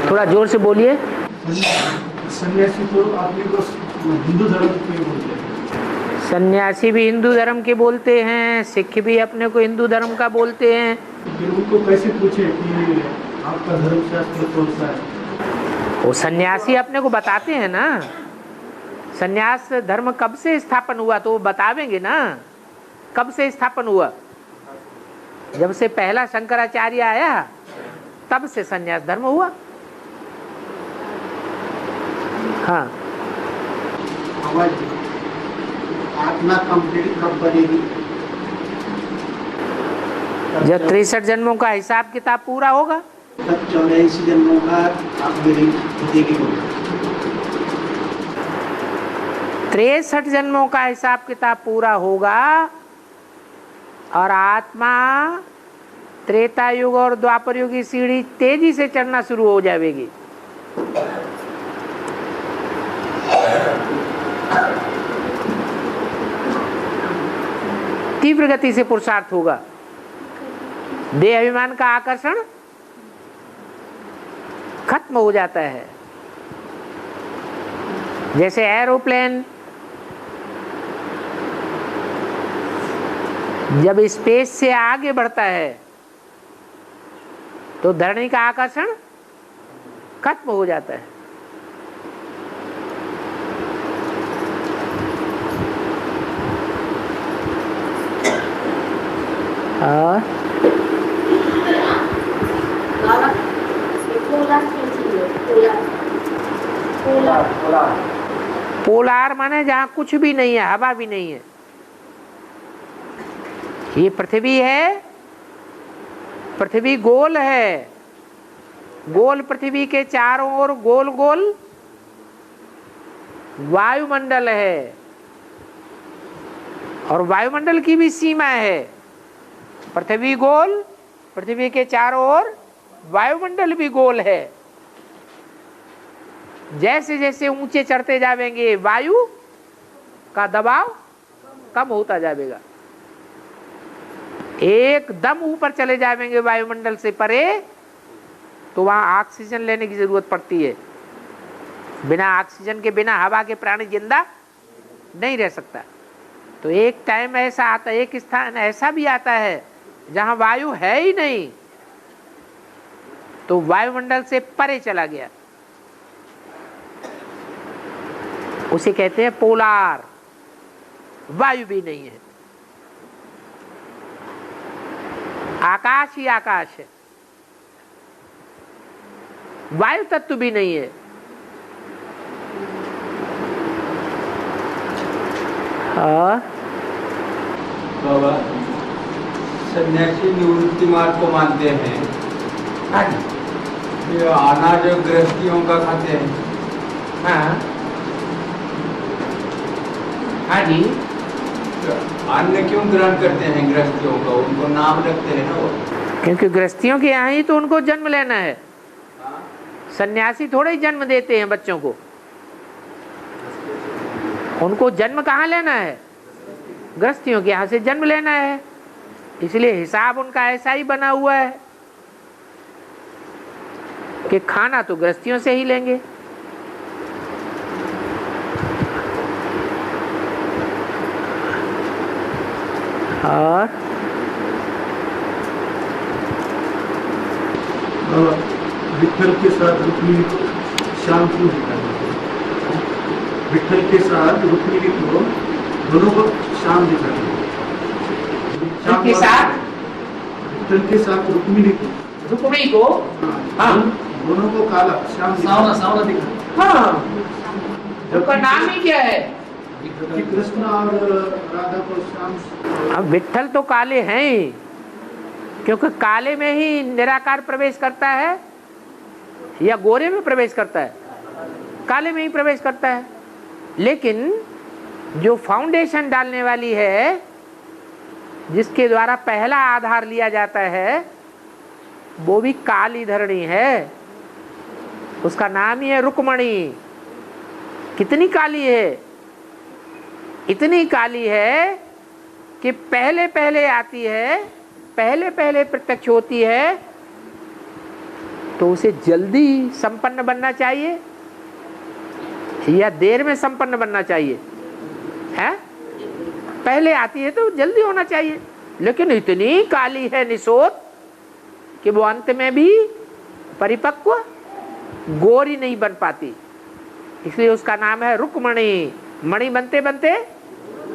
थोड़ा जोर से बोलिए। सन्यासी तो आपने को हिंदू धर्म के बोलते हैं। सन्यासी भी हिंदू धर्म के बोलते हैं, सिख भी अपने को हिंदू धर्म का बोलते हैं। फिर उनको कैसे पूछे कि आपका धर्मशास्त्र कौन सा है? वो सन्यासी अपने को बताते हैं ना, सन्यास धर्म कब से स्थापन हुआ तो वो बतावेंगे ना कब से स्थापन हुआ। जब से पहला शंकराचार्य आया तब से सन्यास धर्म हुआ। हाँ, आत्मा कंप्लीट कब बनेगी? जब 63 जन्मों का हिसाब किताब पूरा होगा। तब 84 जन्मों का आप देगी। 63 जन्मों का हिसाब किताब पूरा होगा और आत्मा त्रेता युग और द्वापर युग की सीढ़ी तेजी से चढ़ना शुरू हो जाएगी। तीव्र गति से पुरुषार्थ होगा। देह अभिमान का आकर्षण खत्म हो जाता है। जैसे एरोप्लेन जब स्पेस से आगे बढ़ता है तो धरणी का आकर्षण खत्म हो जाता है। पोलार माने जहां कुछ भी नहीं है, हवा भी नहीं है। ये पृथ्वी है, पृथ्वी गोल है, गोल पृथ्वी के चारों ओर गोल गोल वायुमंडल है और वायुमंडल की भी सीमा है। पृथ्वी गोल, पृथ्वी के चारों ओर वायुमंडल भी गोल है। जैसे जैसे ऊंचे चढ़ते जाएंगे वायु का दबाव कम होता जाएगा। एकदम ऊपर चले जाएंगे वायुमंडल से परे तो वहां ऑक्सीजन लेने की जरूरत पड़ती है। बिना ऑक्सीजन के, बिना हवा के प्राणी जिंदा नहीं रह सकता। तो एक टाइम ऐसा आता है, एक स्थान ऐसा भी आता है जहां वायु है ही नहीं, तो वायुमंडल से परे चला गया, उसे कहते हैं पोलार। वायु भी नहीं है, आकाश ही आकाश है, वायु तत्व भी नहीं है। बाबा, सन्यासी निवृत्ति मार्ग को मानते हैं। ये अनाज गृहस्थियों का खाते हैं। हाँ हाँ जी। अन्न क्यों ग्रहण करते हैं गृहस्थियों का? उनको नाम रखते हैं ना वो। क्योंकि गृहस्थियों के यहाँ ही तो उनको जन्म लेना है। सन्यासी थोड़े ही जन्म देते हैं बच्चों को, उनको जन्म कहाँ लेना है? गृहस्थियों के यहाँ से जन्म लेना है। इसलिए हिसाब उनका ऐसा ही बना हुआ है कि खाना तो गृहस्थियों से ही लेंगे। और विठल के साथ रुक्मिणी को शाम क्यों दिखाया? विठल के साथ रुक्मिणी को दोनों को शाम दिखाया। के साथ विठल के साथ रुक्मिणी को हाँ दोनों को काला शाम सावना दिखा। हाँ, उसका नाम ही क्या है? कि कृष्ण और राधा को शाम। अब विठल तो काले हैं ही, क्योंकि काले में ही निराकार प्रवेश करता है या गोरे में प्रवेश करता है? काले में ही प्रवेश करता है। लेकिन जो फाउंडेशन डालने वाली है, जिसके द्वारा पहला आधार लिया जाता है, वो भी काली धरणी है। उसका नाम ही है रुक्मणी। कितनी काली है? इतनी काली है कि पहले पहले आती है, पहले पहले प्रत्यक्ष होती है तो उसे जल्दी संपन्न बनना चाहिए या देर में संपन्न बनना चाहिए? है पहले आती है तो जल्दी होना चाहिए, लेकिन इतनी काली है निशोत कि वो अंत में भी परिपक्व गोरी नहीं बन पाती, इसलिए उसका नाम है रुक्मणी। मणि बनते बनते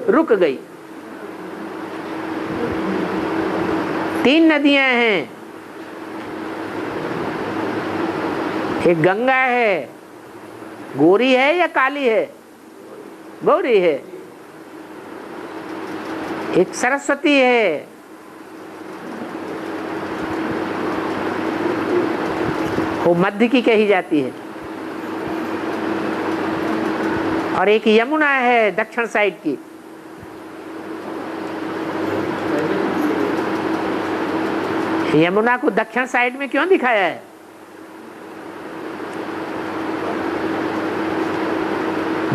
रुक गई। 3 नदियां हैं, एक गंगा है, गोरी है या काली है? गोरी है। एक सरस्वती है, वो मध्य की कही जाती है, और एक यमुना है दक्षिण साइड की। यमुना को दक्षिण साइड में क्यों दिखाया है?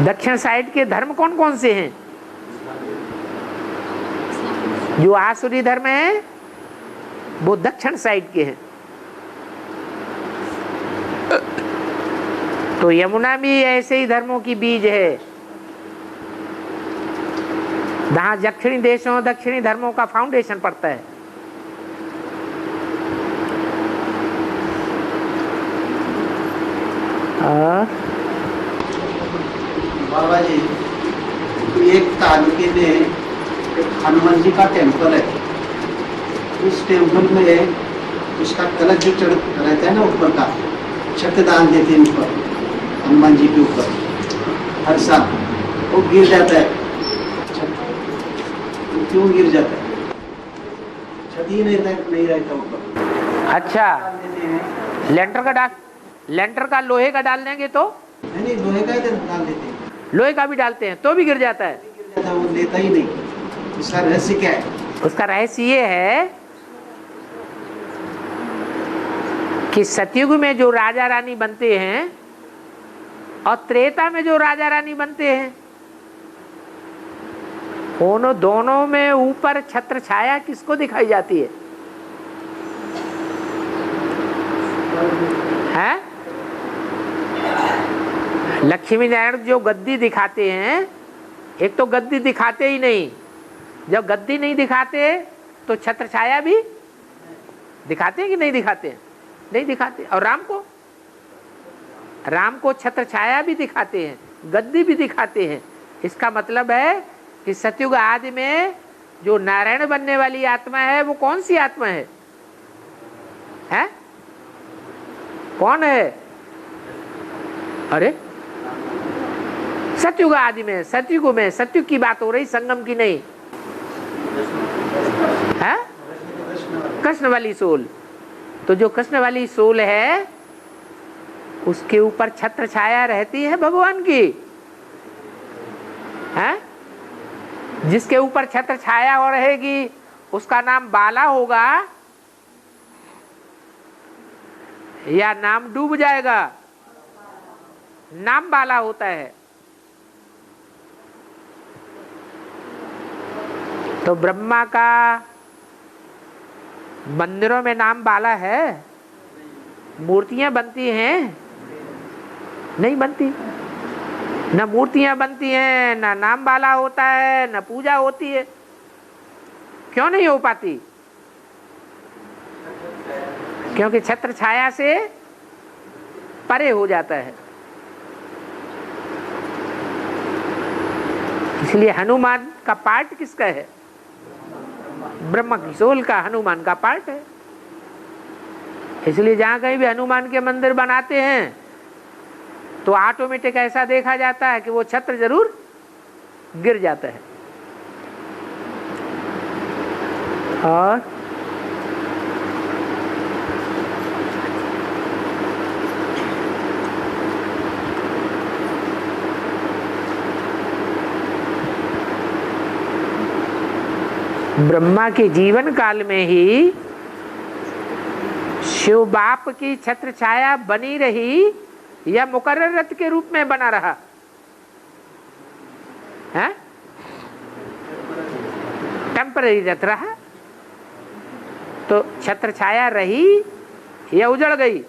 दक्षिण साइड के धर्म कौन कौन से हैं? जो आसुरी धर्म है वो दक्षिण साइड के हैं। तो यमुना भी ऐसे ही धर्मों की बीज है, जहां दक्षिणी देशों दक्षिणी धर्मों का फाउंडेशन पड़ता है। बाबा जी, एक तालुके में एक हनुमान जी का टेम्पल है। उस टेम्पल में उसका कलश जो चढ़ रहता है ना ऊपर का, छत डाल देते हैं ऊपर हनुमान जी के ऊपर, हर साल वो गिर जाता है। तो क्यों गिर जाता है? छत ही नहीं रहता ऊपर। अच्छा, लेंटर का लोहे का डाल देंगे तो? नहीं, लोहे का ही डाल देते हैं। लोहे का भी डालते हैं तो भी गिर जाता है? वो लेता ही नहीं। उसका रहस्य क्या है? उसका रहस्य ये है कि सतयुग में जो राजा रानी बनते हैं और त्रेता में जो राजा रानी बनते हैं, उन दोनों में ऊपर छत्र छाया किसको दिखाई जाती है? हैं? लक्ष्मी नारायण जो गद्दी दिखाते हैं, एक तो गद्दी दिखाते ही नहीं, जब गद्दी नहीं दिखाते तो छत्र छाया भी दिखाते हैं कि नहीं दिखाते हैं? नहीं दिखाते। और राम को छत्र छाया भी दिखाते हैं, गद्दी भी दिखाते हैं। इसका मतलब है कि सतयुग आदि में जो नारायण बनने वाली आत्मा है वो कौन सी आत्मा है? हैं? कौन है? अरे सतयुग आदि में, सतयुग की बात हो रही, संगम की नहीं है। कृष्ण वाली सोल, तो जो कृष्ण वाली सोल है उसके ऊपर छत्र छाया रहती है भगवान की, है? जिसके ऊपर छत्र छाया हो रहेगी उसका नाम बाला होगा या नाम डूब जाएगा? नाम बाला होता है। तो ब्रह्मा का मंदिरों में नाम बाला है? मूर्तियां बनती हैं? नहीं बनती। न मूर्तियां बनती हैं, न नाम बाला होता है, न पूजा होती है। क्यों नहीं हो पाती? क्योंकि छत्र छाया से परे हो जाता है। इसलिए हनुमान का पार्ट किसका है? ब्रह्मा की सोल का हनुमान का पार्ट है। इसलिए जहां कहीं भी हनुमान के मंदिर बनाते हैं तो ऑटोमेटिक ऐसा देखा जाता है कि वो छत्र जरूर गिर जाता है। और ब्रह्मा के जीवन काल में ही शिव बाप की छत्र छाया बनी रही या मुकर्रर रथ के रूप में बना रहा है? टेम्पररी रथ रहा। तो छत्र छाया रही या उजड़ गई?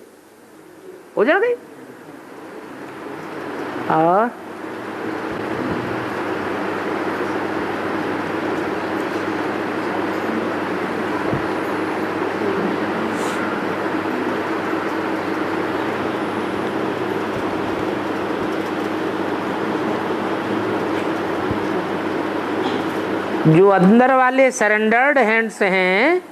उजड़ गई। और जो अंदर वाले सरेंडर्ड हैंड्स हैं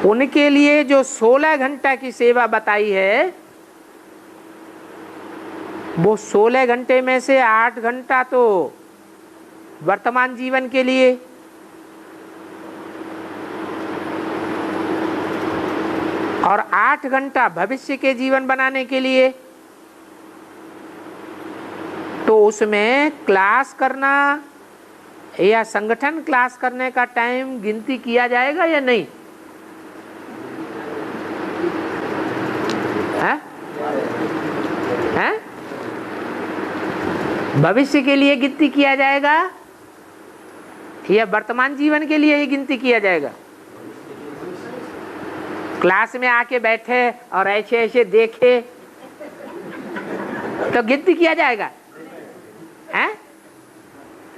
उनके लिए जो 16 घंटा की सेवा बताई है, वो 16 घंटे में से 8 घंटा तो वर्तमान जीवन के लिए, और 8 घंटा भविष्य के जीवन बनाने के लिए। तो उसमें क्लास करना या संगठन क्लास करने का टाइम गिनती किया जाएगा या नहीं? है? है? भविष्य के लिए गिनती किया जाएगा या वर्तमान जीवन के लिए ही गिनती किया जाएगा? क्लास में आके बैठे और ऐसे ऐसे देखे तो गिनती किया जाएगा? हैं?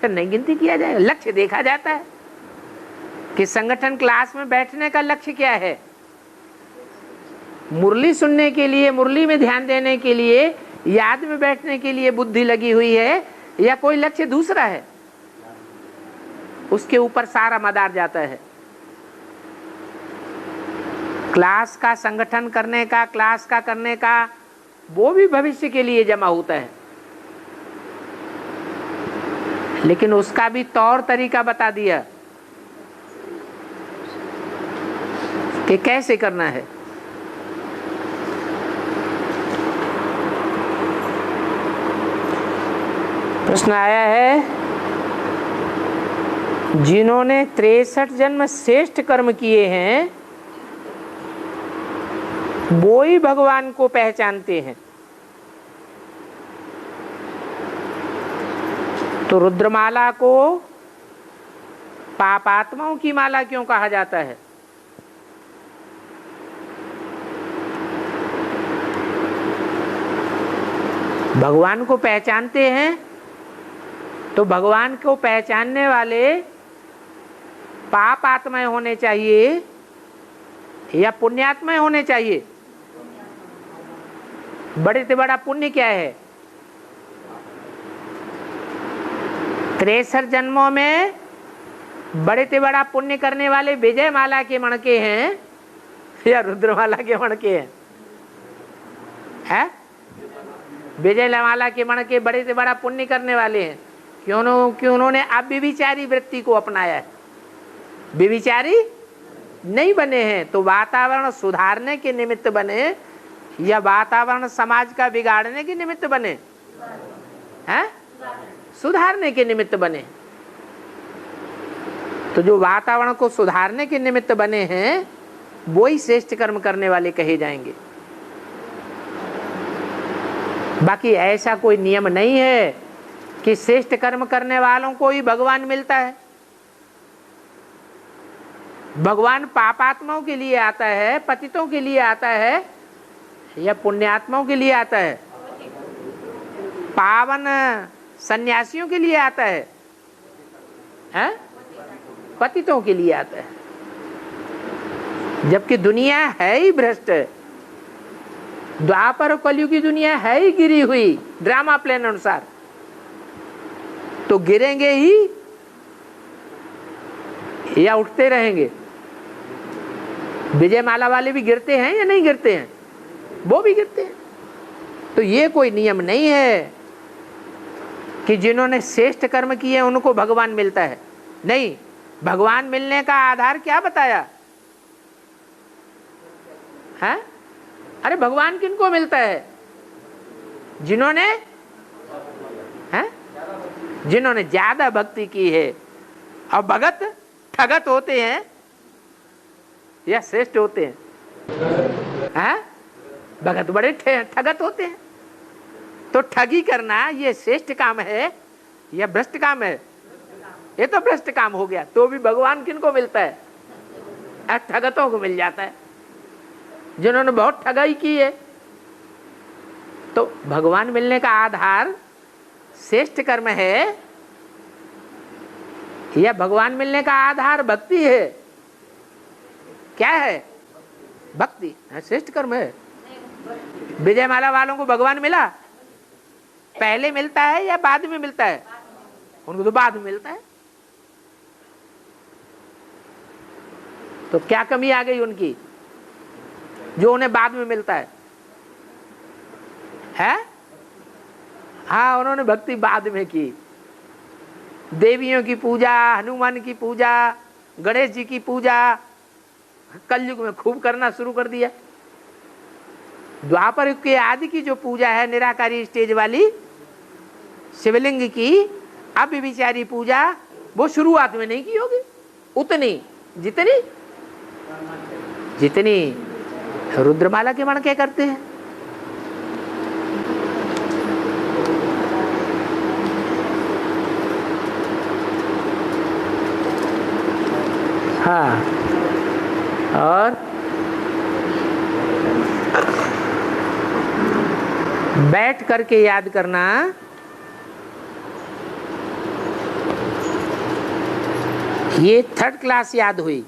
तो नहीं गिनती किया जाएगा। लक्ष्य देखा जाता है कि संगठन क्लास में बैठने का लक्ष्य क्या है। मुरली सुनने के लिए, मुरली में ध्यान देने के लिए, याद में बैठने के लिए बुद्धि लगी हुई है या कोई लक्ष्य दूसरा है? उसके ऊपर सारा मदार जाता है। क्लास का संगठन करने का, क्लास का करने का, वो भी भविष्य के लिए जमा होता है, लेकिन उसका भी तौर तरीका बता दिया कि कैसे करना है। प्रश्न आया है, जिन्होंने 63 जन्म श्रेष्ठ कर्म किए हैं वो ही भगवान को पहचानते हैं, तो रुद्रमाला को पापात्माओं की माला क्यों कहा जाता है? भगवान को पहचानते हैं तो भगवान को पहचानने वाले पाप आत्माएं होने चाहिए या पुण्यात्माएं होने चाहिए? बड़े से बड़ा पुण्य क्या है? 63 जन्मों में बड़े से बड़ा पुण्य करने वाले विजय माला के मणके हैं या रुद्रमाला के मणके हैं? है? विजय माला के मणके बड़े से बड़ा पुण्य करने वाले हैं। क्यों उन्होंने अव्यभिचारी वृत्ति को अपनाया है, व्यभिचारी नहीं बने हैं। तो वातावरण सुधारने के निमित्त बने या वातावरण समाज का बिगाड़ने के निमित्त बने? हैं? सुधारने के निमित्त बने। तो जो वातावरण को सुधारने के निमित्त बने हैं वो ही श्रेष्ठ कर्म करने वाले कहे जाएंगे। बाकी ऐसा कोई नियम नहीं है कि श्रेष्ठ कर्म करने वालों को ही भगवान मिलता है। भगवान पापात्माओं के लिए आता है, पतितों के लिए आता है या पुण्यात्माओं के लिए आता है? पावन सन्यासियों के लिए आता है, हैं? पतितों के लिए आता है। जबकि दुनिया है ही भ्रष्ट, द्वापर कलयुग की दुनिया है ही गिरी हुई ड्रामा प्लान अनुसार, तो गिरेंगे ही या उठते रहेंगे? विजय माला वाले भी गिरते हैं या नहीं गिरते हैं? वो भी गिरते हैं। तो ये कोई नियम नहीं है कि जिन्होंने श्रेष्ठ कर्म किए उनको भगवान मिलता है। नहीं, भगवान मिलने का आधार क्या बताया है? अरे भगवान किनको मिलता है? जिन्होंने जिन्होंने ज्यादा भक्ति की है। और भगत ठगत होते हैं या श्रेष्ठ होते हैं? भगत बड़े ठगत होते हैं। तो ठगी करना ये श्रेष्ठ काम है या भ्रष्ट काम है? ये तो भ्रष्ट काम हो गया। तो भी भगवान किनको मिलता है? ठगतों को मिल जाता है, जिन्होंने बहुत ठगाई की है तो भगवान मिलने का आधार श्रेष्ठ कर्म है या भगवान मिलने का आधार भक्ति है? क्या है? भक्ति श्रेष्ठ कर्म है। विजय माला वालों को भगवान मिला, पहले मिलता है या बाद में मिलता है? उनको तो बाद में मिलता है। तो क्या कमी आ गई उनकी जो उन्हें बाद में मिलता है? हाँ, उन्होंने भक्ति बाद में की। देवियों की पूजा, हनुमान की पूजा, गणेश जी की पूजा कलयुग में खूब करना शुरू कर दिया। द्वापर युग के आदि की जो पूजा है निराकारी स्टेज वाली शिवलिंग की अव्यभिचारी पूजा, वो शुरुआत में नहीं की होगी उतनी जितनी रुद्रमाला के मण के करते हैं। हाँ, और बैठ करके याद करना, ये 3rd क्लास याद हुई,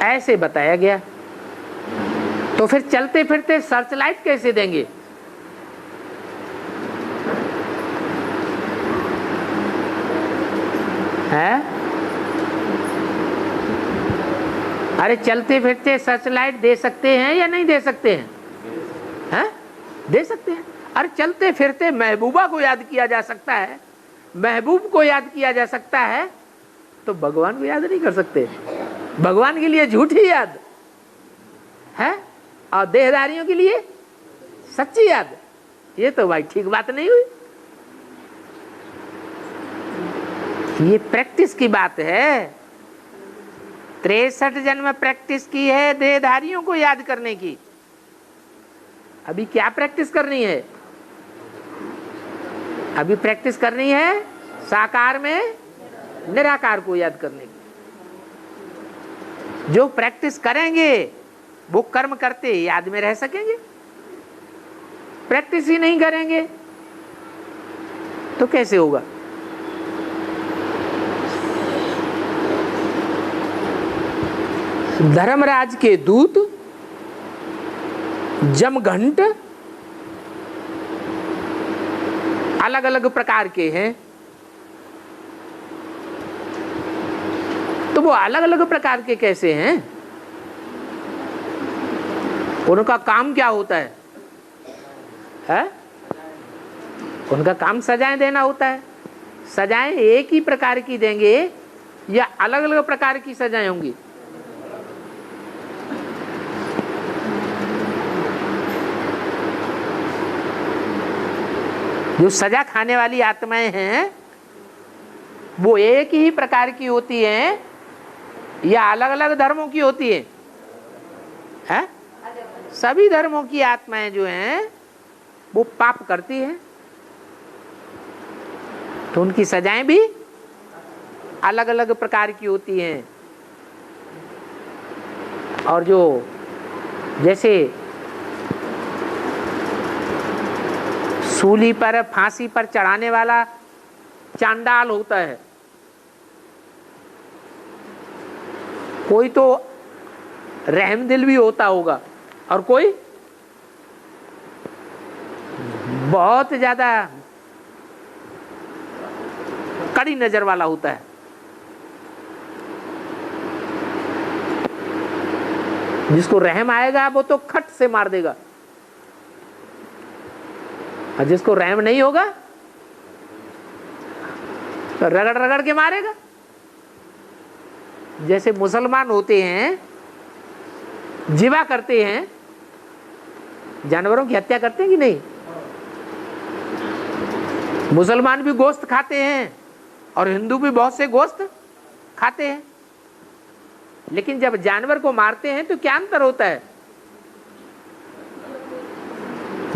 ऐसे बताया गया। तो फिर चलते फिरते सर्च लाइट कैसे देंगे? है? अरे चलते फिरते सर्च लाइट दे सकते हैं या नहीं दे सकते हैं? हैं? दे सकते हैं। अरे चलते फिरते महबूबा को याद किया जा सकता है, महबूब को याद किया जा सकता है, तो भगवान को याद नहीं कर सकते? भगवान के लिए झूठी याद है और देहधारियों के लिए सच्ची याद। ये तो भाई ठीक बात नहीं हुई। ये प्रैक्टिस की बात है। 63 जन्म प्रैक्टिस की है देहधारियों को याद करने की। अभी क्या प्रैक्टिस करनी है? अभी प्रैक्टिस करनी है साकार में निराकार को याद करने की। जो प्रैक्टिस करेंगे वो कर्म करते याद में रह सकेंगे। प्रैक्टिस ही नहीं करेंगे तो कैसे होगा? धर्मराज के दूत जमघंट अलग अलग प्रकार के हैं। तो वो अलग अलग प्रकार के कैसे हैं? उनका काम क्या होता है? उनका काम सजाएं देना होता है। सजाएं एक ही प्रकार की देंगे या अलग अलग प्रकार की सजाएं होंगी? जो सजा खाने वाली आत्माएं हैं वो एक ही प्रकार की होती हैं या अलग अलग धर्मों की होती हैं? सभी धर्मों की आत्माएं जो हैं वो पाप करती हैं, तो उनकी सजाएं भी अलग अलग प्रकार की होती हैं। और जो जैसे सूली पर फांसी पर चढ़ाने वाला चांडाल होता है, कोई तो रहमदिल भी होता होगा और कोई बहुत ज्यादा कड़ी नजर वाला होता है। जिसको रहम आएगा वो तो खट से मार देगा और जिसको रहम नहीं होगा तो रगड़ रगड़ के मारेगा। जैसे मुसलमान होते हैं, जिबा करते हैं, जानवरों की हत्या करते हैं कि नहीं? मुसलमान भी गोश्त खाते हैं और हिंदू भी बहुत से गोश्त खाते हैं, लेकिन जब जानवर को मारते हैं तो क्या अंतर होता है?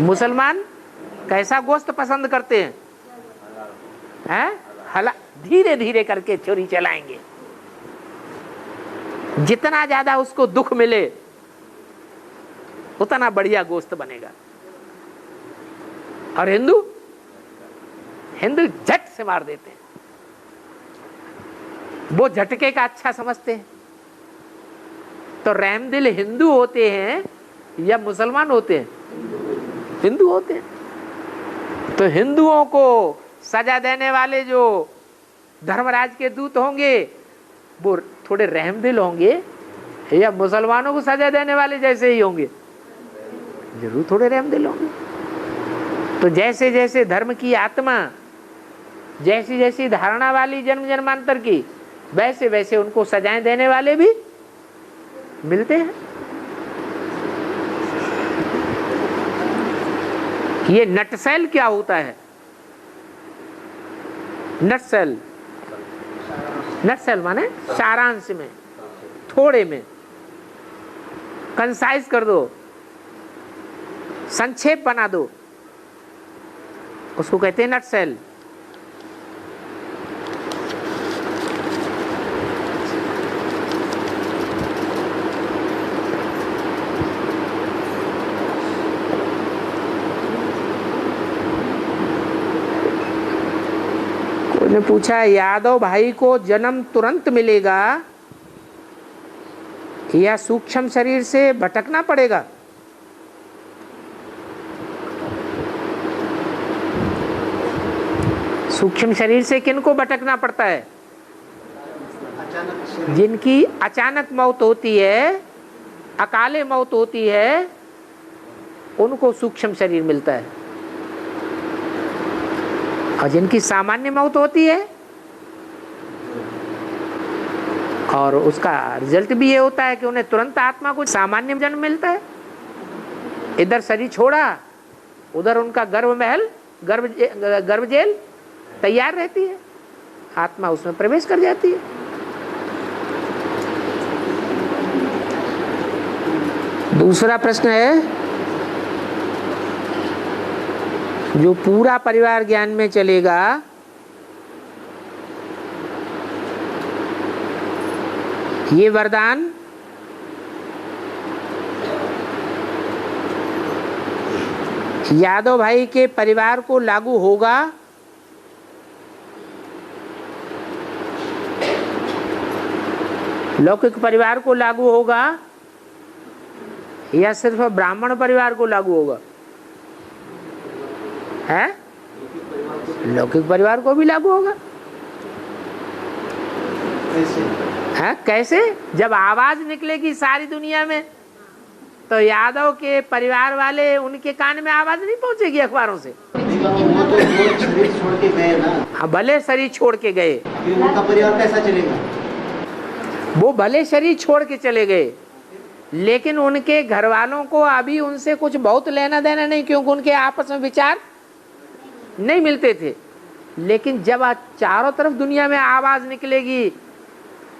मुसलमान कैसा गोश्त पसंद करते हैं? हला धीरे धीरे करके छुरी चलाएंगे, जितना ज्यादा उसको दुख मिले उतना बढ़िया गोश्त बनेगा। और हिंदू झट से मार देते हैं, वो झटके का अच्छा समझते हैं। तो रहमदिल हिंदू होते हैं या मुसलमान होते हैं? हिंदू होते हैं। तो हिंदुओं को सजा देने वाले जो धर्मराज के दूत होंगे वो थोड़े रहमदिल होंगे, या मुसलमानों को सजा देने वाले जैसे ही होंगे? जरूर थोड़े रहमदिल होंगे। तो जैसे जैसे धर्म की आत्मा, जैसी जैसी धारणा वाली जन्म जन्मांतर की, वैसे वैसे उनको सजाएं देने वाले भी मिलते हैं। ये नटसेल क्या होता है? नटसेल माने सारांश में, थोड़े में, कंसाइज कर दो, संक्षेप बना दो, उसको कहते हैं नटसेल। ने पूछा यादव भाई को जन्म तुरंत मिलेगा या सूक्ष्म शरीर से भटकना पड़ेगा? सूक्ष्म शरीर से किनको भटकना पड़ता है? जिनकी अचानक मौत होती है, अकाले मौत होती है, उनको सूक्ष्म शरीर मिलता है। और जिनकी सामान्य मौत होती है और उसका रिजल्ट भी ये होता है कि उन्हें तुरंत आत्मा को सामान्य जन्म मिलता है। इधर शरीर छोड़ा, उधर उनका गर्भ जेल तैयार रहती है, आत्मा उसमें प्रवेश कर जाती है। दूसरा प्रश्न है, जो पूरा परिवार ज्ञान में चलेगा, ये वरदान यादव भाई के परिवार को लागू होगा लौकिक परिवार को लागू होगा या सिर्फ ब्राह्मण परिवार को लागू होगा? है लौकिक परिवार को भी लागू होगा। है कैसे? जब आवाज निकलेगी सारी दुनिया में तो यादव के परिवार वाले, उनके कान में आवाज नहीं पहुंचेगी अखबारों से। वो तो शरीर छोड़ के गए ना। हाँ, भले शरीर छोड़ के गए, अभी उनका परिवार कैसा चलेगा? वो भले शरीर छोड़ के चले गए, लेकिन उनके घर वालों को अभी उनसे कुछ बहुत लेना देना नहीं, क्योंकि उनके आपस में विचार नहीं मिलते थे। लेकिन जब चारों तरफ दुनिया में आवाज निकलेगी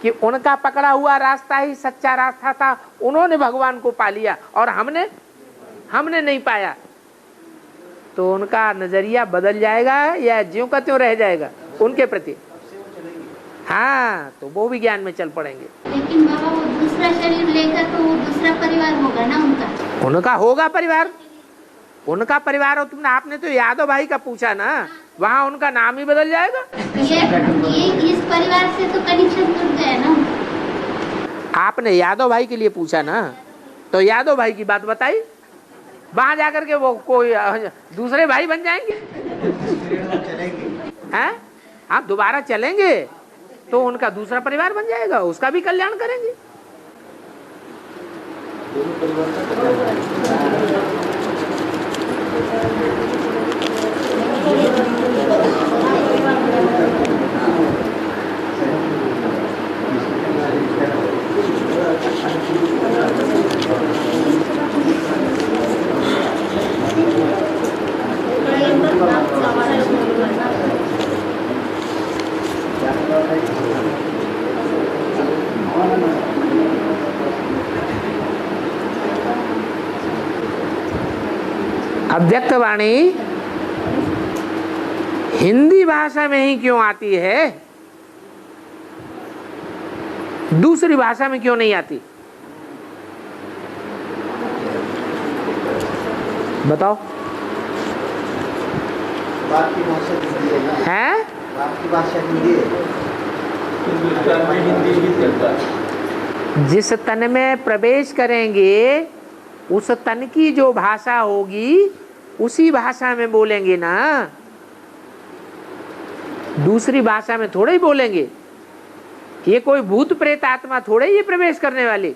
कि उनका पकड़ा हुआ रास्ता ही सच्चा रास्ता था, उन्होंने भगवान को पा लिया और हमने नहीं पाया, तो उनका नजरिया बदल जाएगा या ज्यों का त्यों रह जाएगा उनके प्रति? हाँ, तो वो भी ज्ञान में चल पड़ेंगे। लेकिन बाबा वो दूसरा शरीर लेकर तो वो दूसरा परिवार होगा ना उनका होगा परिवार, उनका परिवार हो। तुमने आपने तो यादव भाई का पूछा ना, वहाँ उनका नाम ही बदल जाएगा। ये इस परिवार से तो कनेक्शन टूट गया ना। आपने यादव भाई के लिए पूछा ना, तो यादव भाई की बात बताई, वहाँ जाकर के वो कोई दूसरे भाई बन जाएंगे हैं? आप दोबारा चलेंगे तो उनका दूसरा परिवार बन जाएगा, उसका भी कल्याण करेंगे। अव्यक्त वाणी हिंदी भाषा में ही क्यों आती है, दूसरी भाषा में क्यों नहीं आती? बताओ। बाप की भाषा हिंदी है ना? हैं? बाप की भाषा हिंदी है। हिंदुस्तान में हिंदी ही चलता है। जिस तन में प्रवेश करेंगे उस तन की जो भाषा होगी उसी भाषा में बोलेंगे ना, दूसरी भाषा में थोड़े ही बोलेंगे। ये कोई भूत प्रेत आत्मा थोड़े ही प्रवेश करने वाली।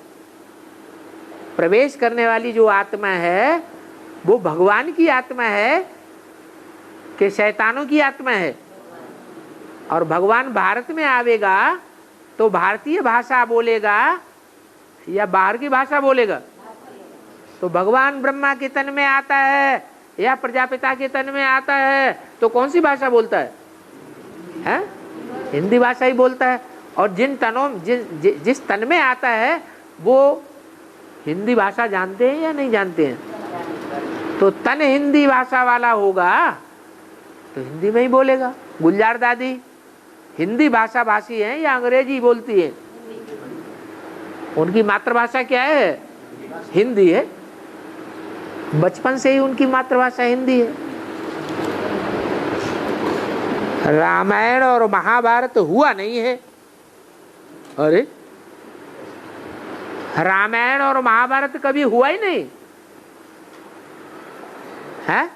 प्रवेश करने वाली जो आत्मा है वो भगवान की आत्मा है कि शैतानों की आत्मा है। और भगवान भारत में आवेगा तो भारतीय भाषा बोलेगा या बाहर की भाषा बोलेगा? तो भगवान ब्रह्मा के तन में आता है या प्रजापिता के तन में आता है तो कौन सी भाषा बोलता है? हैं? हिंदी भाषा ही बोलता है। और जिन तनों जिस तन में आता है वो हिंदी भाषा जानते हैं या नहीं जानते हैं? तो तन हिंदी भाषा वाला होगा तो हिंदी में ही बोलेगा। गुलजार दादी हिंदी भाषा भाषी हैं या अंग्रेजी बोलती है? उनकी मातृभाषा क्या है? हिंदी है। बचपन से ही उनकी मातृभाषा हिंदी है। रामायण और महाभारत हुआ नहीं है। अरे रामायण और महाभारत कभी हुआ ही नहीं है?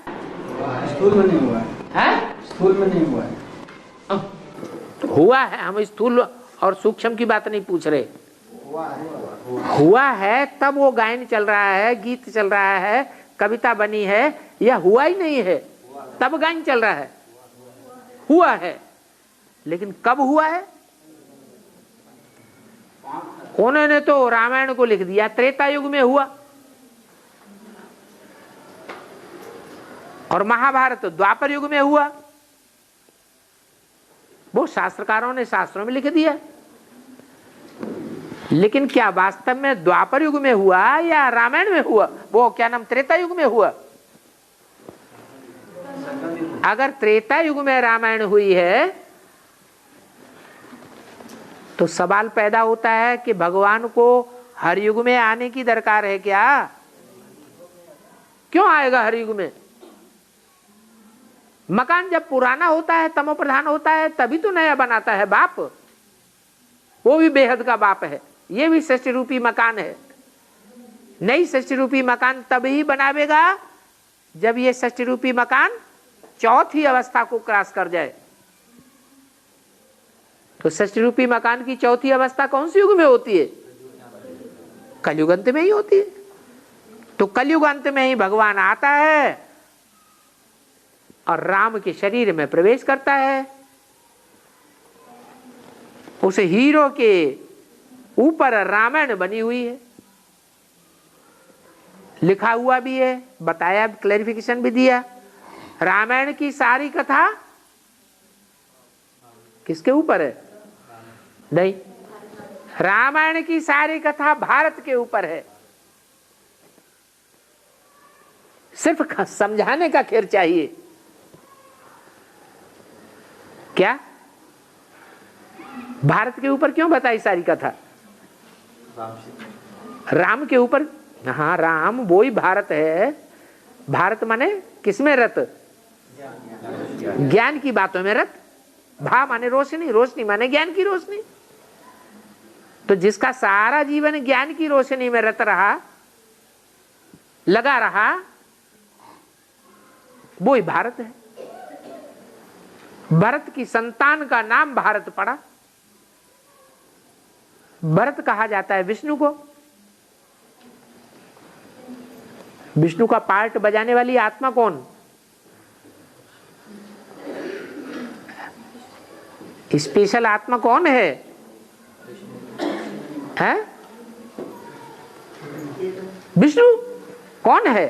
स्थूल में नहीं हुआ है। हैं? स्थूल में नहीं हुआ है। हुआ है। हम स्थूल और सूक्ष्म की बात नहीं पूछ रहे। हुआ है तब वो गायन चल रहा है, गीत चल रहा है, कविता बनी है। यह हुआ ही नहीं है तब गायन चल रहा है। हुआ है लेकिन कब हुआ है? उन्होंने तो रामायण को लिख दिया त्रेता युग में हुआ और महाभारत द्वापर युग में हुआ। वो शास्त्रकारों ने शास्त्रों में लिख दिया। लेकिन क्या वास्तव में द्वापर युग में हुआ या रामायण में हुआ? वो क्या नाम त्रेता युग में हुआ? अगर त्रेता युग में रामायण हुई है तो सवाल पैदा होता है कि भगवान को हर युग में आने की दरकार है क्या? क्यों आएगा हर युग में? मकान जब पुराना होता है, तमो प्रधान होता है, तभी तो नया बनाता है बाप। वो भी बेहद का बाप है। ये भी सृष्टि रूपी मकान है। नई सृष्टि रूपी मकान तब ही बनावेगा जब ये सृष्टि रूपी मकान चौथी अवस्था को क्रॉस कर जाए। तो सृष्टि रूपी मकान की चौथी अवस्था कौन सी युग में होती है? कलयुग अंत में ही होती है। तो कलयुग अंत में ही भगवान आता है और राम के शरीर में प्रवेश करता है। उस हीरो के ऊपर रामायण बनी हुई है, लिखा हुआ भी है, बताया, क्लैरिफिकेशन भी दिया। रामायण की सारी कथा किसके ऊपर है? नहीं, रामायण की सारी कथा भारत के ऊपर है। सिर्फ समझाने का खेर चाहिए। क्या भारत के ऊपर क्यों बताई सारी कथा? राम के ऊपर। हाँ, राम वो ही भारत है। भारत माने किसमें रत? ज्ञान की बातों में रत। भा माने रोशनी, रोशनी माने ज्ञान की रोशनी। तो जिसका सारा जीवन ज्ञान की रोशनी में रत रहा, लगा रहा, वो ही भारत है। भरत की संतान का नाम भारत पड़ा। भरत कहा जाता है विष्णु को। विष्णु का पार्ट बजाने वाली आत्मा कौन? स्पेशल आत्मा कौन है? हैं? विष्णु कौन है?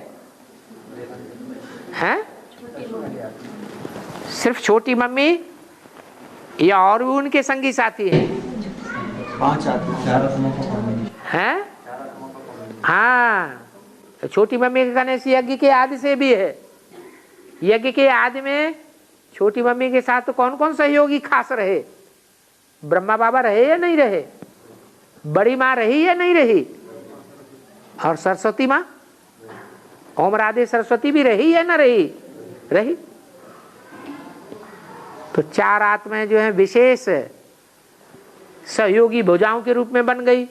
हैं? सिर्फ छोटी मम्मी या और भी उनके संगी साथी हैं? 5 आत्मा हैं? हाँ, छोटी मम्मी के गणेश यज्ञ के आदि से भी है। यज्ञ के आदि में छोटी मम्मी के साथ तो कौन कौन सहयोगी खास रहे? ब्रह्मा बाबा रहे या नहीं रहे? बड़ी माँ रही या नहीं रही? और सरस्वती माँ? ओम राधे सरस्वती भी रही है ना, रही रही। तो चार आत्माएं जो है विशेष सहयोगी भुजाओं के रूप में बन गई।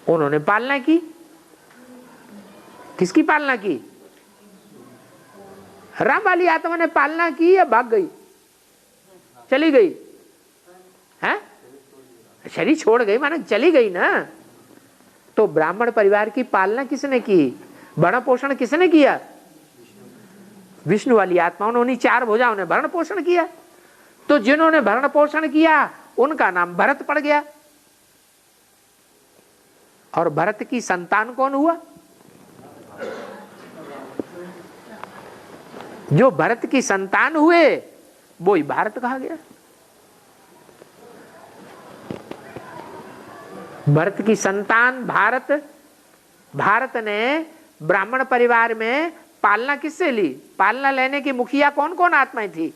उन्होंने पालना की। किसकी पालना की? राम वाली आत्मा ने पालना की या भाग गई, चली गई? है शरीर छोड़ गई माने चली गई ना। तो ब्राह्मण परिवार की पालना किसने की? भरण पोषण किसने किया? विष्णु वाली आत्माओं ने, उन्हीं चार भुजाओं ने भरण पोषण किया। तो जिन्होंने भरण पोषण किया उनका नाम भरत पड़ गया। और भरत की संतान कौन हुआ? जो भरत की संतान हुए वो ही भारत कहा गया। भरत की संतान भारत। भारत ने ब्राह्मण परिवार में पालना किससे ली? पालना लेने की मुखिया कौन कौन आत्माएं थी?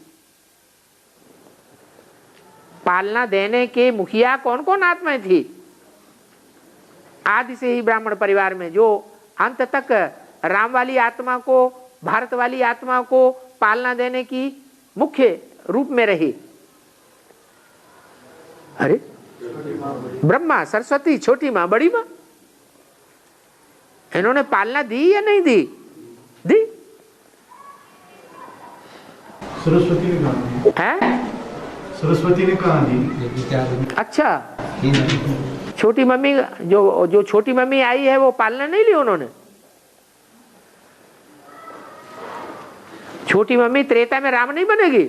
पालना देने के मुखिया कौन कौन आत्माएं थी? आदि से ही ब्राह्मण परिवार में जो अंत तक राम वाली आत्मा को, भारत वाली आत्मा को पालना देने की मुख्य रूप में रही। अरे ब्रह्मा, सरस्वती, छोटी माँ, बड़ी माँ, इन्होंने पालना दी या नहीं दी? दी। सरस्वती ने कहा है? सरस्वती ने कहा दी। अच्छा, छोटी मम्मी जो छोटी मम्मी आई है वो पालना नहीं ली उन्होंने? छोटी मम्मी त्रेता में राम नहीं बनेगी?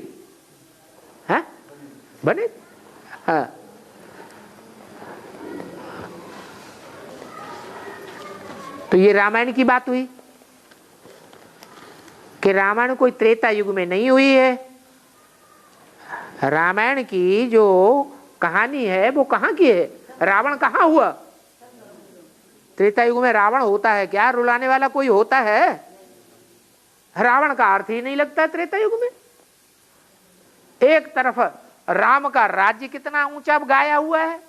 है? बने? हाँ। तो ये रामायण की बात हुई कि रामायण कोई त्रेता युग में नहीं हुई है। रामायण की जो कहानी है वो कहाँ की है? रावण कहाँ हुआ? त्रेता युग में रावण होता है क्या? रुलाने वाला कोई होता है? रावण का अर्थ ही नहीं लगता त्रेता युग में। एक तरफ राम का राज्य कितना ऊंचा गाया हुआ है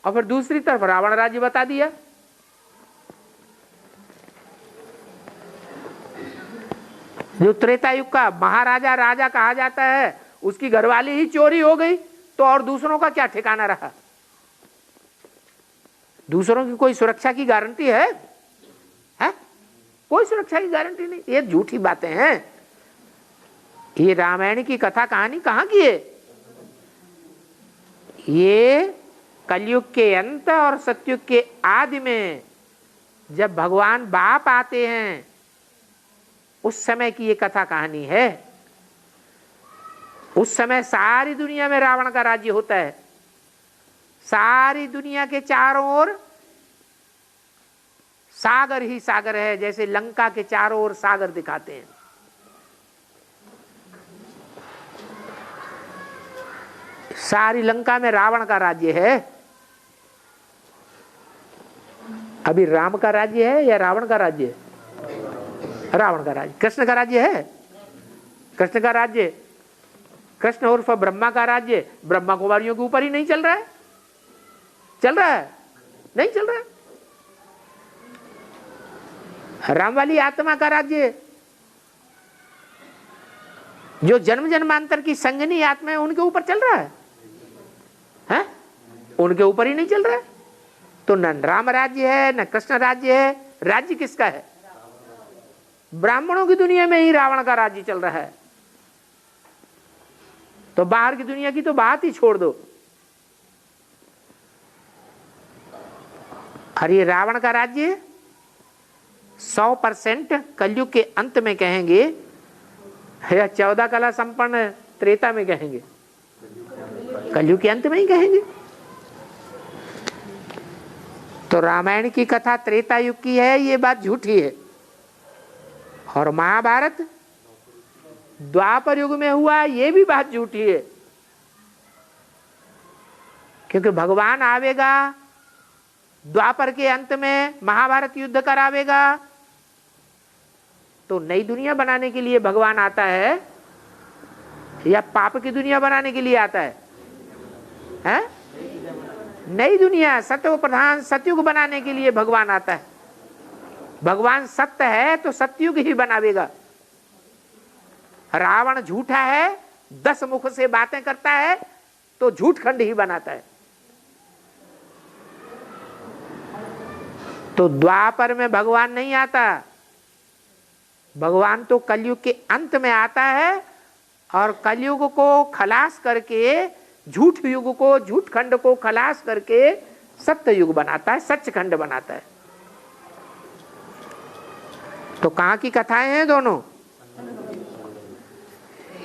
और फिर दूसरी तरफ रावण राज्य बता दिया। जो त्रेता युग का महाराजा राजा कहा जाता है उसकी घरवाली ही चोरी हो गई तो और दूसरों का क्या ठिकाना रहा? दूसरों की कोई सुरक्षा की गारंटी है? कोई सुरक्षा की गारंटी नहीं। ये झूठी बातें हैं। ये रामायण की कथा कहानी कहाँ की है? ये कलयुग के अंत और सतयुग के आदि में जब भगवान बाप आते हैं उस समय की ये कथा कहानी है। उस समय सारी दुनिया में रावण का राज्य होता है। सारी दुनिया के चारों ओर सागर ही सागर है, जैसे लंका के चारों ओर सागर दिखाते हैं। सारी लंका में रावण का राज्य है। अभी राम का राज्य है या रावण का राज्य है? रावण का राज्य। कृष्ण का राज्य है? कृष्ण का राज्य, कृष्ण उर्फ ब्रह्मा का राज्य ब्रह्मा कुमारियों के ऊपर ही नहीं चल रहा है? चल रहा है? नहीं चल रहा है। राम वाली आत्मा का राज्य जो जन्म जन्मांतर की संगनी आत्मा है उनके ऊपर चल रहा है? उनके ऊपर ही नहीं चल रहा है। तो न राम राज्य है न कृष्ण राज्य है। राज्य किसका है? ब्राह्मणों की दुनिया में ही रावण का राज्य चल रहा है। तो बाहर की दुनिया की तो बात ही छोड़ दो। और ये रावण का राज्य 100% कलयुग के अंत में कहेंगे या 14 कला संपन्न त्रेता में कहेंगे? कलयुग के अंत में ही कहेंगे। तो रामायण की कथा त्रेता युग की है, ये बात झूठी है। और महाभारत द्वापर युग में हुआ, ये भी बात झूठी है। क्योंकि भगवान आवेगा द्वापर के अंत में, महाभारत युद्ध करावेगा, तो नई दुनिया बनाने के लिए भगवान आता है या पाप की दुनिया बनाने के लिए आता है? हैं? नई दुनिया, सत्य प्रधान सतयुग बनाने के लिए भगवान आता है। भगवान सत्य है तो सत्युग ही बनावेगा। रावण झूठा है, 10 मुख से बातें करता है तो झूठ खंड ही बनाता है। तो द्वापर में भगवान नहीं आता, भगवान तो कलयुग के अंत में आता है और कलयुग को खलास करके, झूठ युग को, झूठ खंड को खलास करके सत्य युग बनाता है, सच खंड बनाता है। तो कहां की कथाएं हैं दोनों?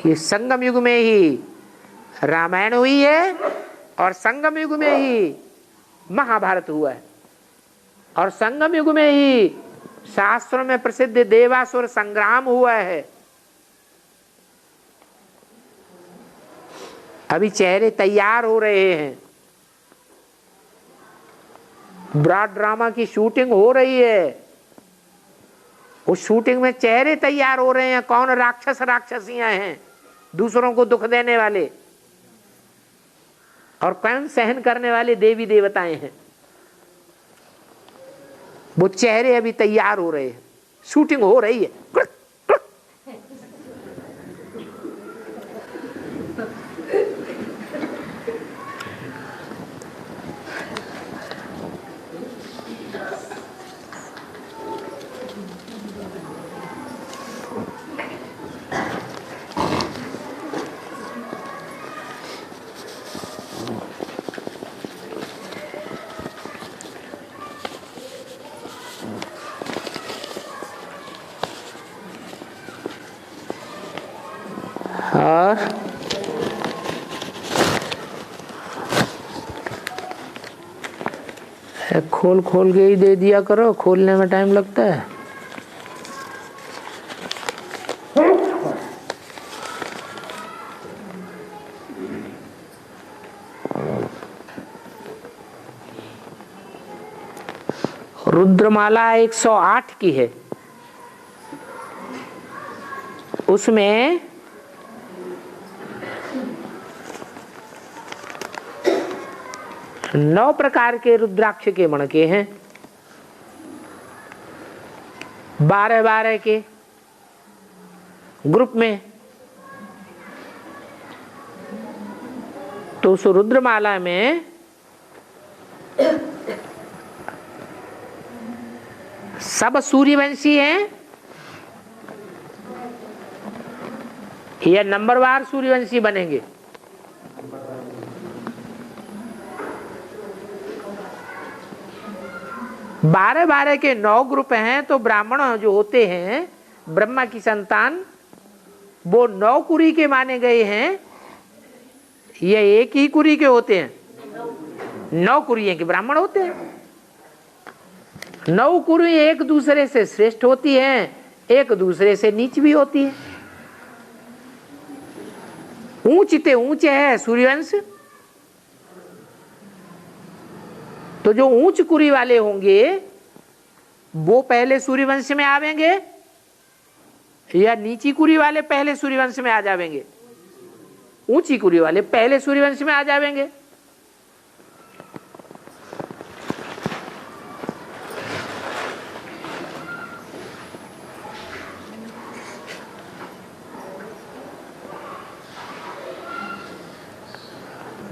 ये संगम युग में ही रामायण हुई है और संगम युग में ही महाभारत हुआ है और संगम युग में ही शास्त्रों में प्रसिद्ध देवासुर संग्राम हुआ है। अभी चेहरे तैयार हो रहे हैं, ब्रॉड ड्रामा की शूटिंग हो रही है, उस शूटिंग में चेहरे तैयार हो रहे हैं। कौन राक्षस राक्षसियां हैं, दूसरों को दुख देने वाले, और कौन सहन करने वाले देवी देवताएं हैं। वो चेहरे अभी तैयार हो रहे हैं, शूटिंग हो रही है। और खोल खोल के ही दे दिया करो, खोलने में टाइम लगता है। रुद्रमाला 108 की है, उसमें 9 प्रकार के रुद्राक्ष के मणके हैं, 12-12 के ग्रुप में। तो उस रुद्रमाला में सब सूर्यवंशी हैं या नंबरवार सूर्यवंशी बनेंगे? बारह के 9 ग्रुप हैं। तो ब्राह्मण जो होते हैं, ब्रह्मा की संतान, वो 9 कुरी के माने गए हैं। ये एक ही कुरी के होते हैं? 9 कुरियों के ब्राह्मण होते हैं। 9 कुरी एक दूसरे से श्रेष्ठ होती हैं, एक दूसरे से नीच भी होती है। ऊंचते ऊंचे है सूर्यवंश। तो जो ऊंच कुरी वाले होंगे वो पहले सूर्यवंश में आवेंगे या नीची कुरी वाले पहले सूर्यवंश में आ जावेंगे? ऊंची कुरी वाले पहले सूर्यवंश में आ जावेंगे।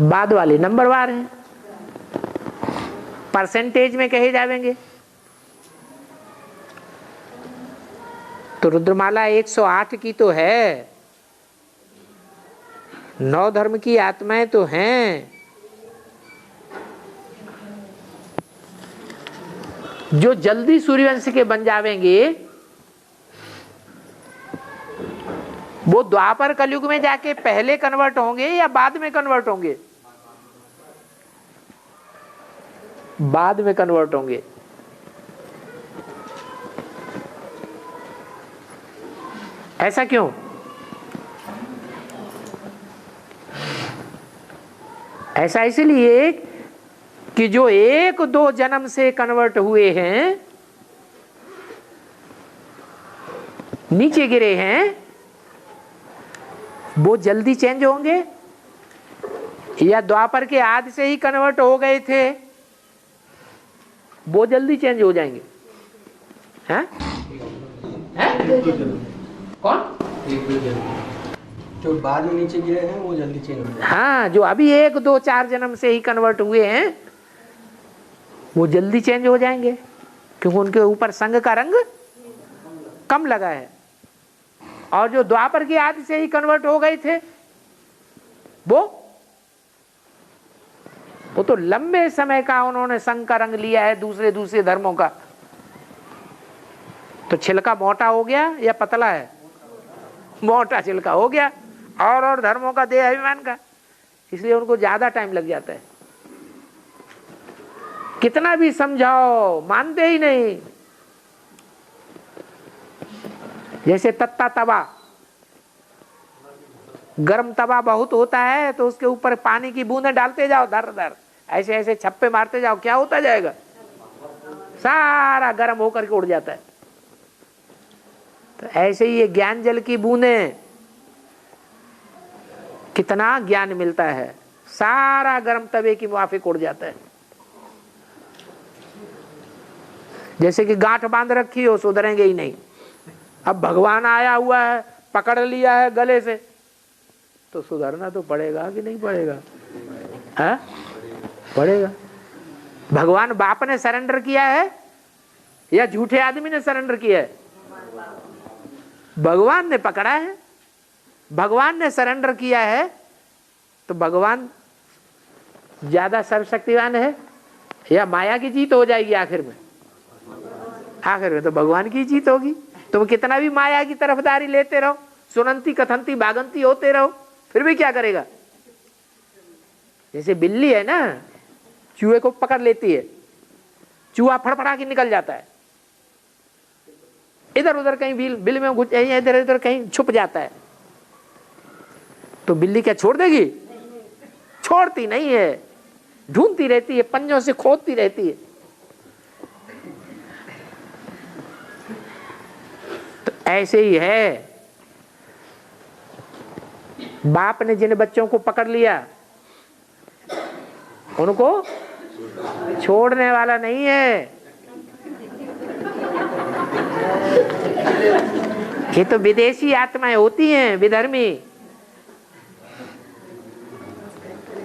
बाद वाले नंबरवार हैं, परसेंटेज में कहे जावेंगे। तो रुद्रमाला 108 की तो है, 9 धर्म की आत्माएं तो हैं। जो जल्दी सूर्यवंश के बन जावेंगे वो द्वापर कलयुग में जाके पहले कन्वर्ट होंगे या बाद में कन्वर्ट होंगे? बाद में कन्वर्ट होंगे। ऐसा क्यों? ऐसा इसलिए कि जो 1-2 जन्म से कन्वर्ट हुए हैं, नीचे गिरे हैं, वो जल्दी चेंज होंगे या द्वापर के आदि से ही कन्वर्ट हो गए थे वो जल्दी चेंज हो जाएंगे? हैं? हैं? कौन? जो बाद में नीचे गिरे हैं वो जल्दी चेंज हो जाए। हाँ, जो अभी 1 2 4 जन्म से ही कन्वर्ट हुए हैं वो जल्दी चेंज हो जाएंगे, क्योंकि उनके ऊपर संग का रंग कम लगा है। और जो द्वापर की आदि से ही कन्वर्ट हो गए थे वो तो लंबे समय का उन्होंने संग का रंग लिया है दूसरे धर्मों का। तो छिलका मोटा हो गया या पतला है? मोटा छिलका हो गया, और धर्मों का देह अभिमान का, इसलिए उनको ज्यादा टाइम लग जाता है। कितना भी समझाओ मानते ही नहीं। जैसे तत्ता तवा, गर्म तवा बहुत होता है तो उसके ऊपर पानी की बूंदें डालते जाओ, धर धर ऐसे ऐसे छप्पे मारते जाओ, क्या होता जाएगा? सारा गर्म होकर के उड़ जाता है। तो ऐसे ही ये ज्ञान जल की बूंदें, कितना ज्ञान मिलता है, सारा गर्म तवे की मुआफिक उड़ जाता है। जैसे कि गांठ बांध रखी हो, सुधरेंगे ही नहीं। अब भगवान आया हुआ है, पकड़ लिया है गले से, तो सुधरना तो पड़ेगा कि नहीं पड़ेगा? है? पड़ेगा। भगवान बाप ने सरेंडर किया है या झूठे आदमी ने सरेंडर किया है? भगवान ने पकड़ा है, भगवान ने सरेंडर किया है, तो भगवान ज्यादा सर्वशक्तिवान है या माया की जीत हो जाएगी? आखिर में तो भगवान की जीत होगी। तुम कितना भी माया की तरफदारी लेते रहो, सुनंती कथंती बागंती होते रहो, फिर भी क्या करेगा? जैसे बिल्ली है ना, चूहे को पकड़ लेती है, चूहा फड़फड़ा के निकल जाता है, इधर उधर कहीं बिल में घुस, इधर उधर कहीं छुप जाता है, तो बिल्ली क्या छोड़ देगी? छोड़ती नहीं है, ढूंढती रहती है, पंजों से खोदती रहती है। तो ऐसे ही है, बाप ने जिन बच्चों को पकड़ लिया उनको छोड़ने वाला नहीं है। ये तो विदेशी आत्माएं होती हैं, विधर्मी,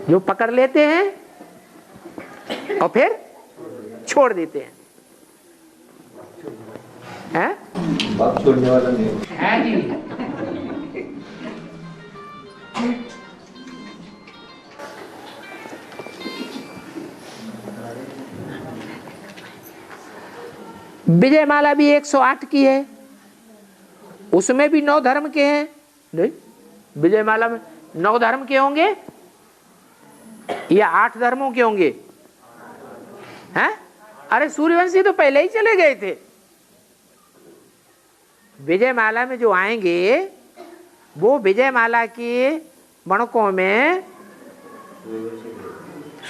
जो पकड़ लेते हैं और फिर छोड़ देते हैं। बाप छोड़ने वाला नहीं है जी। विजय माला भी 108 की है, उसमें भी 9 धर्म के हैं। नहीं, विजय माला में 9 धर्म के होंगे या 8 धर्मों के होंगे? हैं? अरे सूर्यवंशी तो पहले ही चले गए थे। विजय माला में जो आएंगे वो विजय माला के मणकों में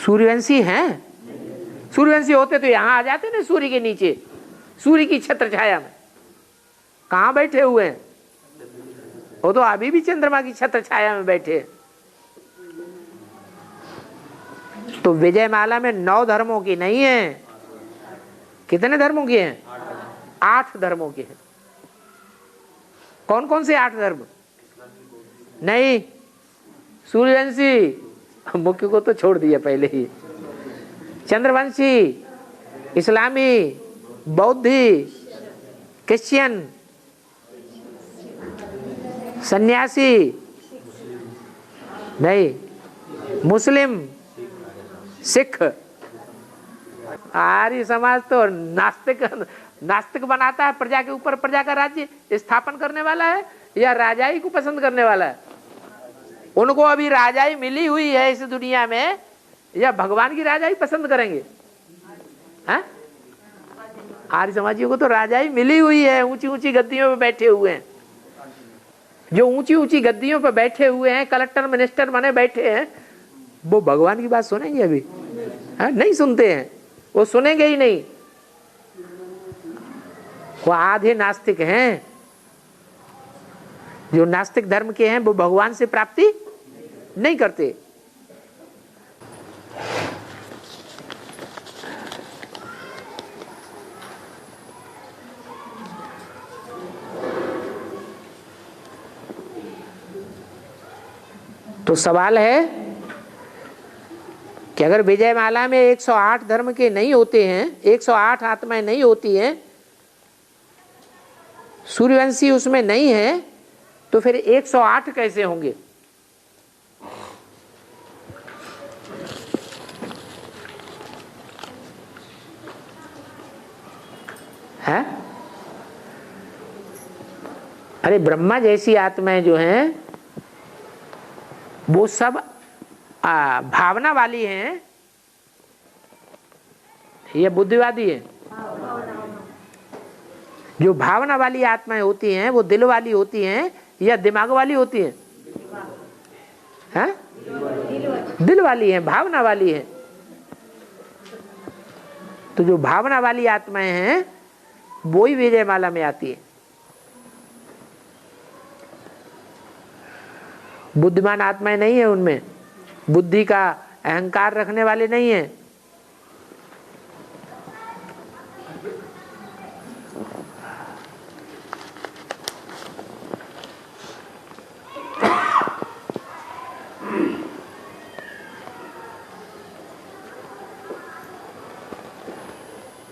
सूर्यवंशी हैं। सूर्यवंशी होते तो यहां आ जाते ना, सूर्य के नीचे, सूर्य की छत्र छाया में। कहां बैठे हुए हैं? वो तो अभी भी चंद्रमा की छत्र छाया में बैठे हैं। तो विजय माला में 9 धर्मों की नहीं है। कितने धर्मों की हैं? 8 धर्मों की हैं। कौन कौन से 8 धर्म? नहीं, सूर्यवंशी मुख्य को तो छोड़ दिया पहले ही। चंद्रवंशी, इस्लामी, बौद्धि, क्रिश्चियन, सन्यासी नहीं, मुस्लिम, सिख। आर्य समाज तो नास्तिक बनाता है, प्रजा के ऊपर प्रजा का राज्य स्थापन करने वाला है या राजाई को पसंद करने वाला है? उनको अभी राजाई मिली हुई है इस दुनिया में, या भगवान की राजाई पसंद करेंगे? हैं? आर्य समाजियों को तो राजाई मिली हुई है, ऊंची ऊंची गद्दियों पे बैठे हुए हैं। जो ऊंची ऊंची गद्दियों पे बैठे हुए हैं, कलेक्टर मिनिस्टर बने बैठे हैं, वो भगवान की बात सुनेंगे अभी? नहीं सुनते हैं, वो सुनेंगे ही नहीं। वो आधे नास्तिक हैं। जो नास्तिक धर्म के हैं वो भगवान से प्राप्ति नहीं करते। तो सवाल है कि अगर विजयमाला में 108 धर्म के नहीं होते हैं, 108 आत्माएं नहीं होती हैं, सूर्यवंशी उसमें नहीं है, तो फिर 108 कैसे होंगे? है? अरे ब्रह्मा जैसी आत्माएं जो हैं वो सब भावना वाली हैं या बुद्धिवादी हैं? जो भावना वाली आत्माएं होती हैं वो दिल वाली होती हैं या दिमाग वाली होती हैं? हैं? दिल वाली हैं, भावना वाली हैं। तो जो भावना वाली आत्माएं हैं वो ही विजयमाला में आती है। बुद्धिमान आत्माएं नहीं है, उनमें बुद्धि का अहंकार रखने वाले नहीं है।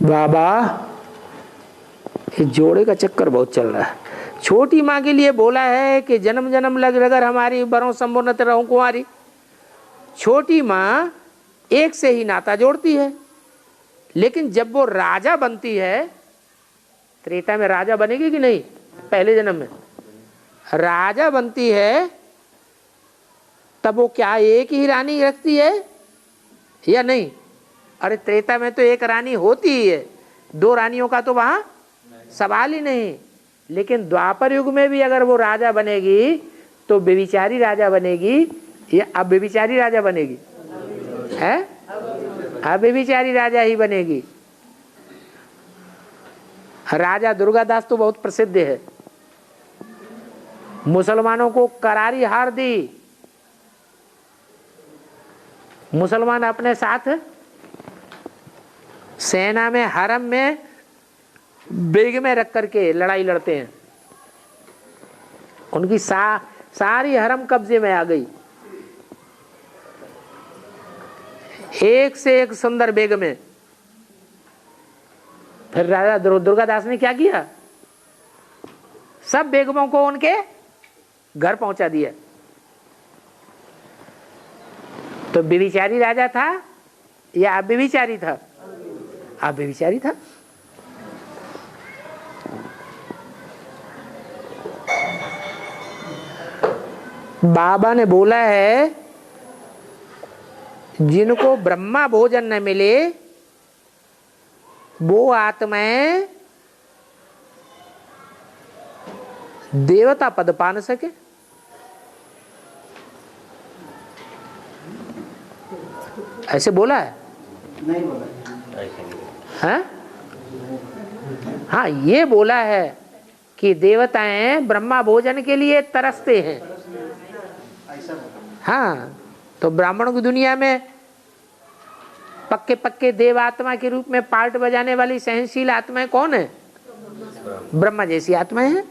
बाबा ये जोड़े का चक्कर बहुत चल रहा है। छोटी माँ के लिए बोला है कि जन्म जन्म लग रगर हमारी बरों संबोनत रहूं कुंवारी। छोटी माँ एक से ही नाता जोड़ती है, लेकिन जब वो राजा बनती है, त्रेता में राजा बनेगी कि नहीं? पहले जन्म में राजा बनती है, तब वो क्या एक ही रानी रखती है या नहीं? अरे त्रेता में तो एक रानी होती ही है, दो रानियों का तो वहां सवाल ही नहीं। लेकिन द्वापर युग में भी अगर वो राजा बनेगी तो व्यभिचारी राजा बनेगी या अब व्यभिचारी राजा बनेगी? है? अब व्यभिचारी राजा ही बनेगी। राजा दुर्गादास तो बहुत प्रसिद्ध है, मुसलमानों को करारी हार दी। मुसलमान अपने साथ सेना में, हरम में, बेग में रख करके लड़ाई लड़ते हैं। उनकी सारी हरम कब्जे में आ गई, एक से एक सुंदर बेग में। फिर राजा दुर्गादास ने क्या किया? सब बेगमों को उनके घर पहुंचा दिया। तो व्यभिचारी राजा था या अव्यभिचारी था? अव्यभिचारी था। बाबा ने बोला है जिनको ब्रह्मा भोजन न मिले वो आत्माएं देवता पद पा न सके। ऐसे बोला है? नहीं बोला है? हाँ, ये बोला है कि देवताएं ब्रह्मा भोजन के लिए तरसते हैं। हाँ, तो ब्राह्मणों की दुनिया में पक्के पक्के देव आत्मा के रूप में पार्ट बजाने वाली सहनशील आत्माएं कौन है? ब्रह्मा जैसी आत्माएं हैं।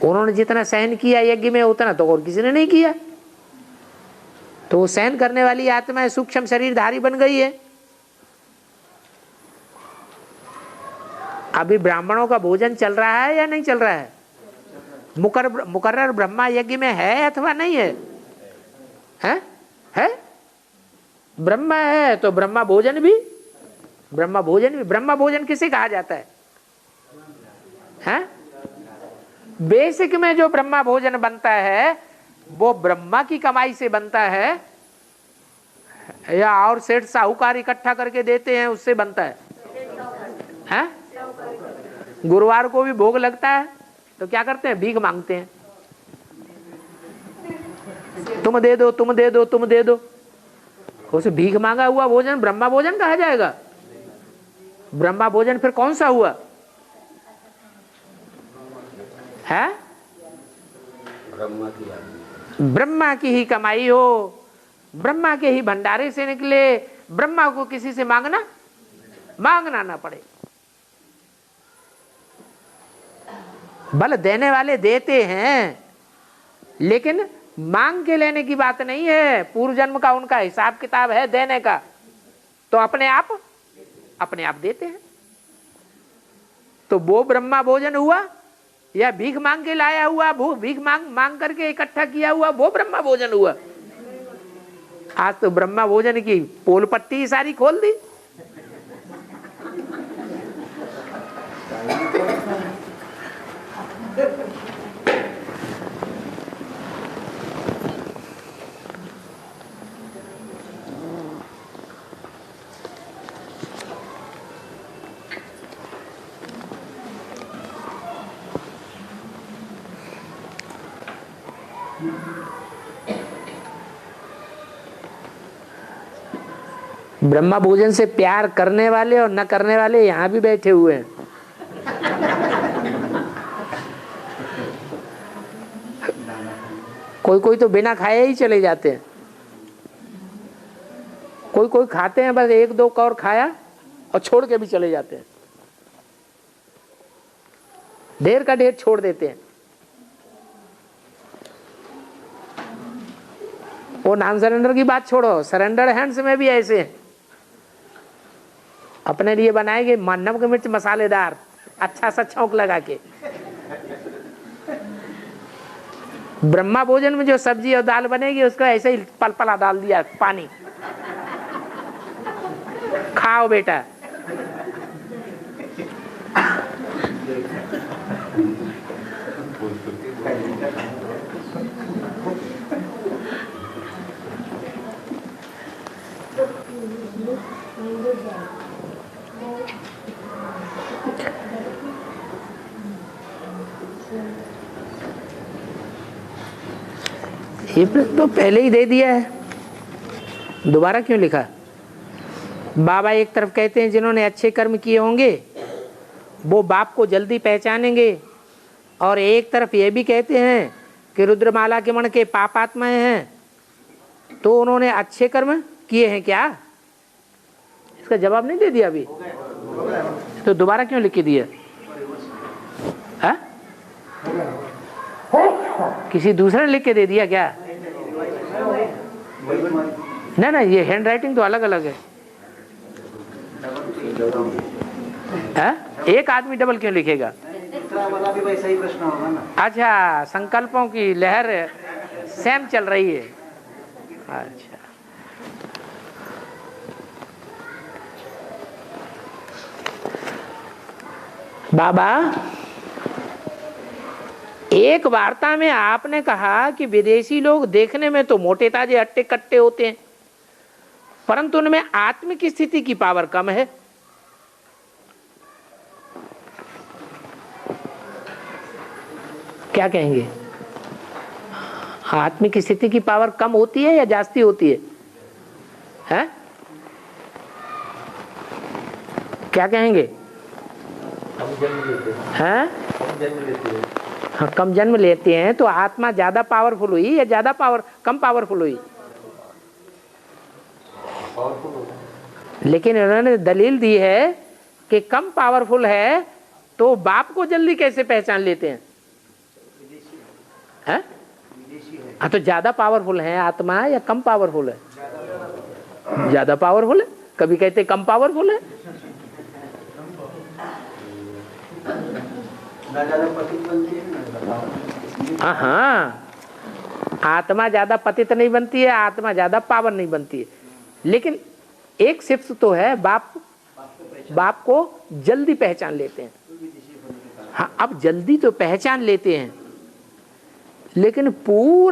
उन्होंने जितना सहन किया यज्ञ में उतना तो और किसी ने नहीं किया। तो वो सहन करने वाली आत्माएं सूक्ष्म शरीरधारी बन गई है। अभी ब्राह्मणों का भोजन चल रहा है या नहीं चल रहा है? मुकर्रर ब्रह्मा यज्ञ में है अथवा नहीं है? है? ब्रह्मा है तो ब्रह्मा भोजन भी। ब्रह्मा भोजन किसे कहा जाता है? हैं? बेसिक में जो ब्रह्मा भोजन बनता है वो ब्रह्मा की कमाई से बनता है या और सेठ साहूकार इकट्ठा करके देते हैं उससे बनता है? हैं? गुरुवार को भी भोग लगता है तो क्या करते हैं? भीख मांगते हैं, तुम दे दो, तुम दे दो, तुम दे दो। उसे भीख मांगा हुआ भोजन ब्रह्मा भोजन कहा जाएगा? ब्रह्मा भोजन फिर कौन सा हुआ? है? ब्रह्मा की ही कमाई हो, ब्रह्मा के ही भंडारे से निकले, ब्रह्मा को किसी से मांगना ना पड़े। बल देने वाले देते हैं, लेकिन मांग के लेने की बात नहीं है। पूर्व जन्म का उनका हिसाब किताब है देने का, तो अपने आप देते हैं। तो वो ब्रह्मा भोजन हुआ या भीख मांग के लाया हुआ, भीख मांग करके इकट्ठा किया हुआ, वो ब्रह्मा भोजन हुआ। आज तो ब्रह्मा भोजन की पोल पट्टी सारी खोल दी। ब्रह्मा भोजन से प्यार करने वाले और न करने वाले यहां भी बैठे हुए हैं। कोई तो बिना खाए ही चले जाते हैं, कोई खाते हैं, बस एक दो कौर खाया और छोड़ के भी चले जाते हैं, ढेर का ढेर छोड़ देते हैं। वो नॉन सरेंडर की बात छोड़ो, सरेंडर हैंड्स में भी ऐसे हैं। अपने लिए बनाएंगे नमक मिर्च मसालेदार, अच्छा सा छौंक लगा के। ब्रह्मा भोजन में जो सब्जी और दाल बनेगी उसको ऐसे ही पलपला डाल दिया पानी, खाओ बेटा। ये तो पहले ही दे दिया है, दोबारा क्यों लिखा? बाबा एक तरफ कहते हैं जिन्होंने अच्छे कर्म किए होंगे वो बाप को जल्दी पहचानेंगे, और एक तरफ ये भी कहते हैं कि रुद्रमाला के मण के पापात्माएं हैं, तो उन्होंने अच्छे कर्म किए हैं क्या? इसका जवाब नहीं दे दिया अभी, तो दोबारा क्यों लिख के दिया? हा? किसी दूसरे ने लिख के दे दिया क्या? ना, ये हैंड राइटिंग तो अलग अलग है। एक आदमी डबल क्यों लिखेगा? वाला भी वैसा ही प्रश्न होगा ना। अच्छा, संकल्पों की लहर सेम चल रही है। अच्छा, बाबा एक वार्ता में आपने कहा कि विदेशी लोग देखने में तो मोटे ताजे हट्टे कट्टे होते हैं, परंतु उनमें आत्मिक स्थिति की पावर कम है। क्या कहेंगे? आत्मिक स्थिति की पावर कम होती है या जास्ती होती है? हैं? क्या कहेंगे? हैं? हाँ, कम जन्म लेते हैं तो आत्मा ज्यादा पावरफुल हुई या कम पावरफुल हुई? लेकिन उन्होंने दलील दी है कि कम पावरफुल है, तो बाप को जल्दी कैसे पहचान लेते हैं? हाँ, तो ज्यादा पावरफुल है आत्मा या कम पावरफुल है? ज्यादा पावरफुल है। कभी कहते कम पावरफुल है। हाँ, आत्मा ज्यादा पतित नहीं बनती है, आत्मा ज्यादा पावर नहीं बनती है, लेकिन एक शिफ्ट तो है, बाप को जल्दी पहचान लेते हैं। हाँ, अब जल्दी तो पहचान लेते हैं, लेकिन पूरा